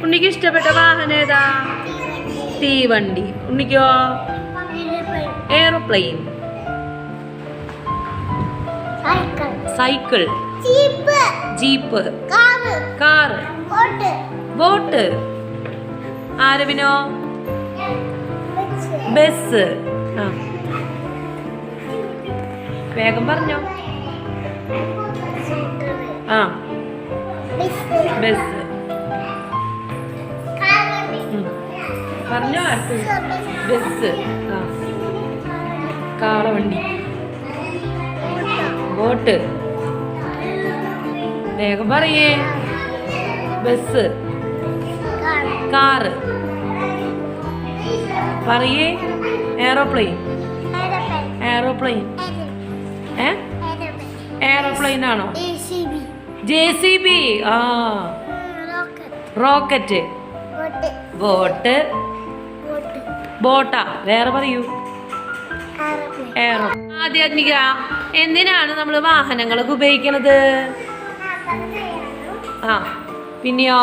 ഉണ്ണിക്ക് ഇഷ്ടപ്പെട്ട വാഹനം ഏതാ? തീവണ്ടി. ഉണ്ണിക്കോ? Airplane. Cycle. Jeep. Car. Boat. ആരവിനോ? ബസ്. വേഗം പറഞ്ഞോ. ബസ് പറഞ്ഞോ. ബസ്. കാളവണ്ടി. ബോട്ട്. വേഗം പറയേ. ബസ്. കാറ്. പറയേ. എയറോപ്ലെയിൻ. എയറോപ്ലെയിൻ. എയറോപ്ലെയിൻ ആണോ? JCB. റോക്കറ്റ്. ബോട്ട്. ബോട്ടാ. വേറെ പറയൂ. എയറോ. ആദ്യാത്മിക, എന്തിനാണ് നമ്മൾ വാഹനങ്ങളൊക്കെ ഉപയോഗിക്കണത്? പിന്നെയോ?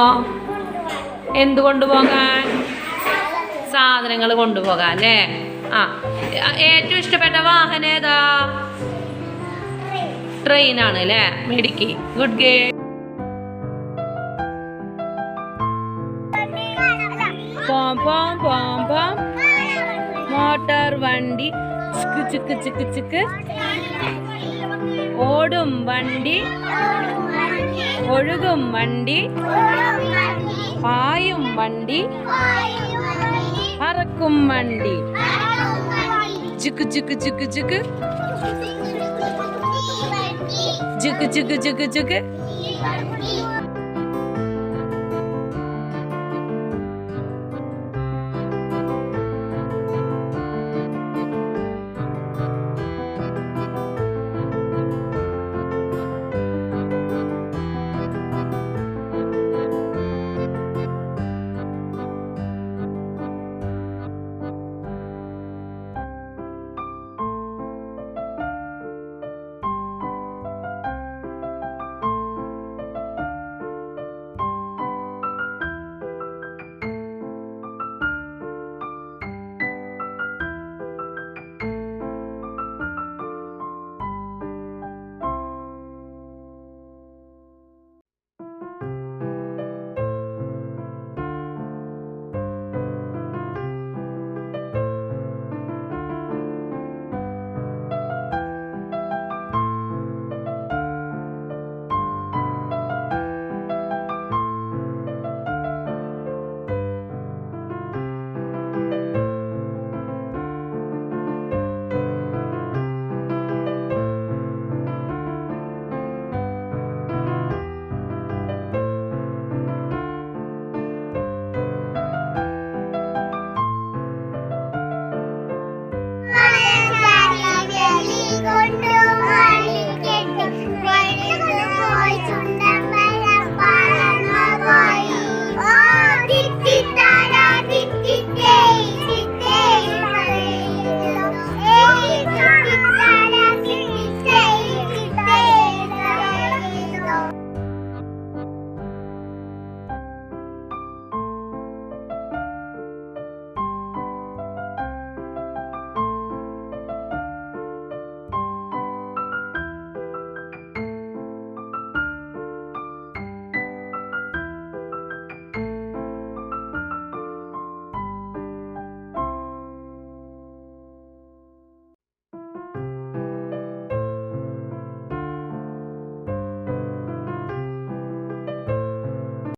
എന്ത് കൊണ്ടുപോകാൻ? സാധനങ്ങൾ കൊണ്ടുപോകാൻ അല്ലേ? ഏറ്റവും ഇഷ്ടപ്പെട്ട വാഹനം ഏതാ? ട്രെയിനാണ് അല്ലേ? മിടുക്കി. Good girl. പോം പോം പോം പോം. മോട്ടോർ വണ്ടി. ചിക്ക് ചിക്ക് ചിക്ക് ചിക്ക്. ഓടും വണ്ടി. ഒഴുകും വണ്ടി. പായും വണ്ടി. പറക്കും വണ്ടി. ചിക്ക് ചിക്ക് ചിക്ക് ചിക്ക്. ചിക്ക് ചിക്ക് ചിക്ക് ചിക്ക്.